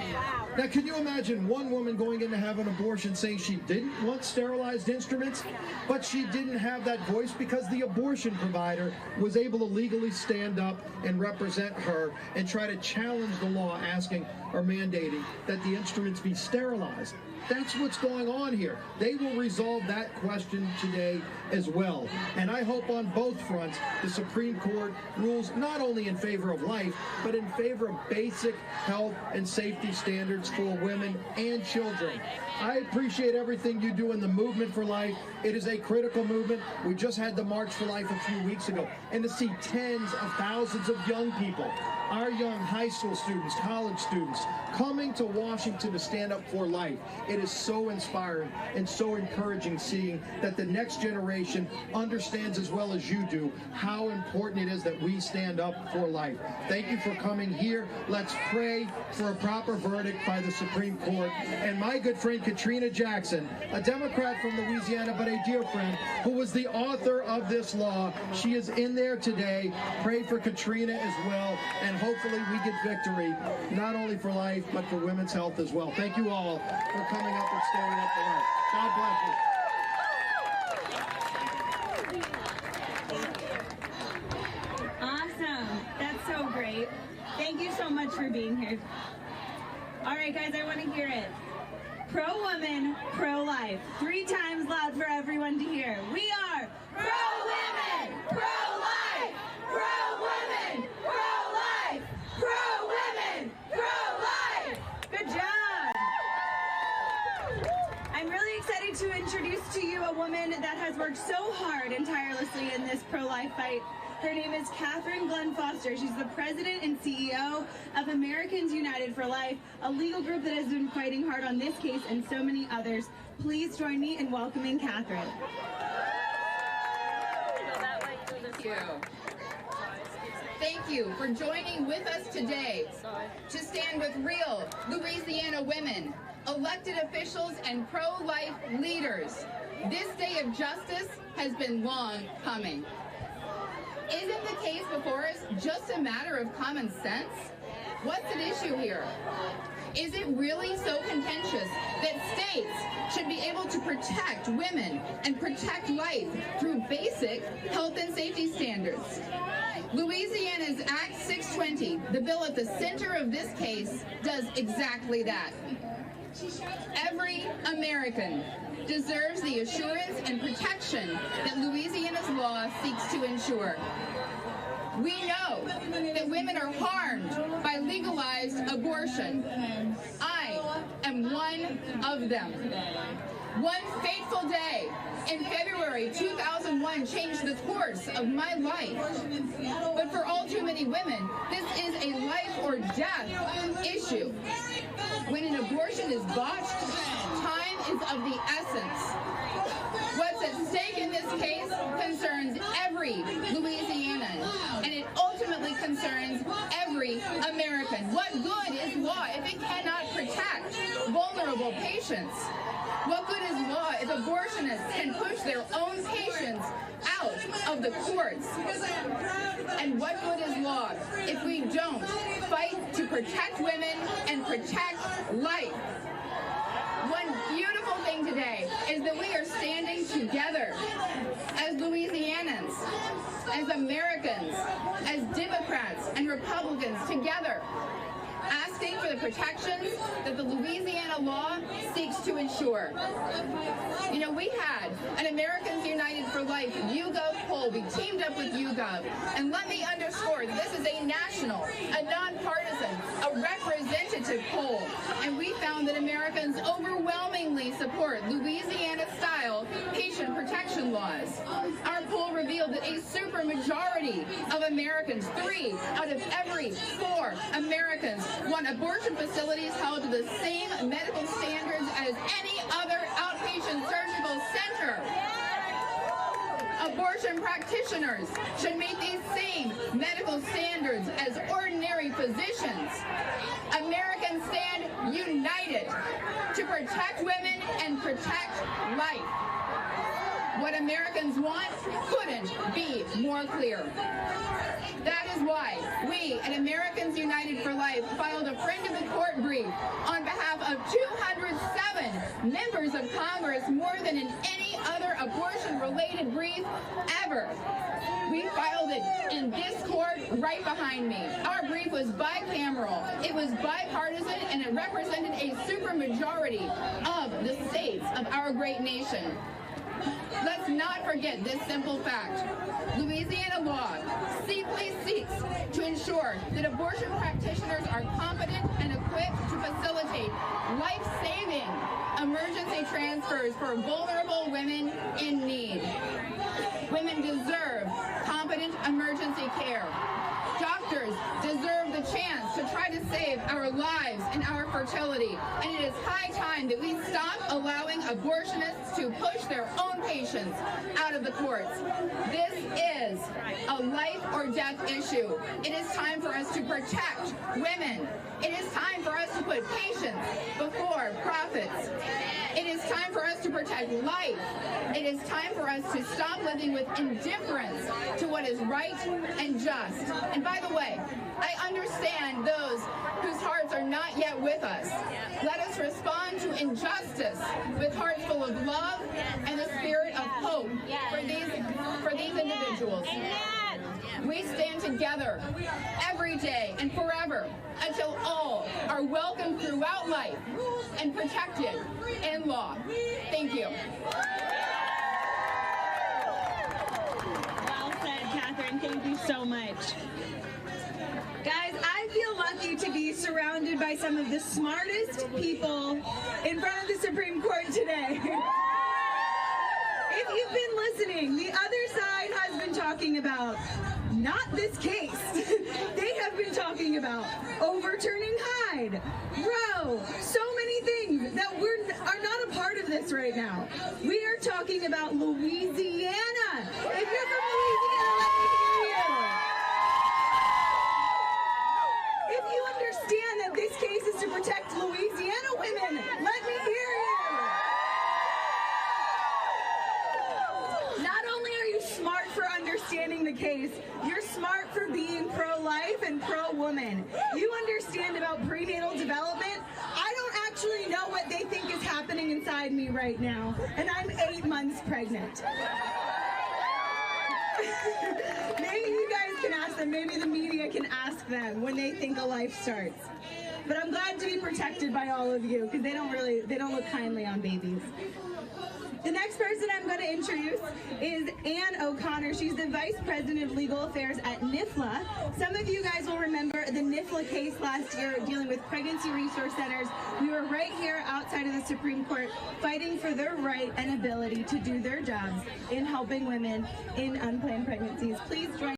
Speaker 14: Now, can you imagine one woman going in to have an abortion saying she didn't want sterilized instruments, but she didn't have that voice because the abortion provider was able to legally stand up and represent her and try to challenge the law asking or mandating that the instruments be sterilized? That's what's going on here. They will resolve that question today as well. And I hope on both fronts the Supreme Court rules not only in favor of life, but in favor of basic health and safety standards for women and children. I appreciate everything you do in the movement for life. It is a critical movement. We just had the March for Life a few weeks ago. And to see tens of thousands of young people, our young high school students, college students, coming to Washington to stand up for life. It is so inspiring and so encouraging seeing that the next generation understands as well as you do how important it is that we stand up for life. Thank you for coming here. Let's pray for a proper verdict by the Supreme Court. And my good friend Katrina Jackson, a Democrat from Louisiana, but a dear friend, who was the author of this law, she is in there today. Pray for Katrina as well, and hopefully we get victory, not only for life, but for women's health as well. Thank you all for coming up and standing up for life. God bless you.
Speaker 1: Awesome. That's so great. Thank you so much for being here. All right, guys, I want to hear it. Pro-woman, pro-life. 3 times loud for everyone to hear. We are pro-women, pro-life, pro-women, pro-life, pro-women, pro-life. Good job. I'm really excited to introduce to you a woman that has worked so hard and tirelessly in this pro-life fight. Her name is Catherine Glenn Foster. She's the president and CEO of Americans United for Life, a legal group that has been fighting hard on this case and so many others. Please join me in welcoming Catherine.
Speaker 15: Thank you. Thank you for joining with us today to stand with real Louisiana women, elected officials, and pro-life leaders. This day of justice has been long coming. Isn't the case before us just a matter of common sense? What's at issue here? Is it really so contentious that states should be able to protect women and protect life through basic health and safety standards? Louisiana's Act 620, the bill at the center of this case, does exactly that. Every American deserves the assurance and protection that Louisiana's law seeks to ensure. We know that women are harmed by legalized abortion. I am one of them. One fateful day in February 2001 changed the course of my life. But for all too many women, this is a life or death issue. When an abortion is botched, time is of the essence. What's at stake in this case concerns every Louisianan, and it ultimately concerns every American. What good is law if it cannot protect vulnerable patients? What good is law if abortionists can push their own patients out of of the courts. And what good is law if we don't fight to protect women and protect life? One beautiful thing today is that we are standing together as Louisianans, as Americans, as Democrats and Republicans together, asking for the protections that the Louisiana law seeks to ensure. You know, we had an Americans United for Life YouGov poll. We teamed up with YouGov. And let me underscore that this is a national, a nonpartisan, a representative poll. And we found that Americans overwhelmingly support Louisiana-style patient protection laws. Our poll revealed that a supermajority of Americans, 3 out of every 4 Americans, want abortion facilities held to the same medical standards as any other outpatient surgical center. Abortion practitioners should meet these same medical standards as ordinary physicians. Americans stand united to protect women and protect life. What Americans want couldn't be more clear. That is why we at Americans United for Life filed a friend of the court brief on behalf of 207 members of Congress, more than in any other abortion-related brief ever. We filed it in this court right behind me. Our brief was bicameral, it was bipartisan, and it represented a supermajority of the states of our great nation. Let's not forget this simple fact. Louisiana law simply seeks to ensure that abortion practitioners are competent and equipped to facilitate life-saving emergency transfers for vulnerable women in need. Women deserve competent emergency care. Doctors deserve the chance to try to save our lives and our fertility, and it is high time that we stop allowing abortionists to push their own patients out of the courts. This is a life or death issue. It is time for us to protect women. It is time for us to put patients before profits. It is time for us to protect life. It is time for us to stop living with indifference to what is right and just. And by the way, I understand those whose hearts are not yet with us. Let us respond to injustice with hearts full of love and the spirit of hope for these individuals. We stand together every day and forever until all are welcomed throughout life and protected in law. Thank you.
Speaker 1: Well said, Catherine. Thank you so much. Guys, I feel lucky to be surrounded by some of the smartest people in front of the Supreme Court today. If you've been listening, the other side has been talking about not this case. They have been talking about overturning Hyde, Roe, so many things that are not a part of this right now. We are talking about Louisiana. If you're from Louisiana, let me hear you. If you understand that this case is to protect Louisiana women, let me hear you. Not only are you smart for understanding the case, you're smart for being pro-life and pro-woman. You understand about prenatal development. I don't actually know what they think is happening inside me right now, and I'm 8 months pregnant. Maybe you guys can ask them, maybe the media can ask them when they think a life starts. But I'm glad to be protected by all of you, because they don't look kindly on babies. The next person I'm going to introduce is Ann O'Connor. She's the Vice President of Legal Affairs at NIFLA. Some of you guys will remember the NIFLA case last year dealing with pregnancy resource centers. We were right here outside of the Supreme Court fighting for their right and ability to do their jobs in helping women in unplanned pregnancies. Please join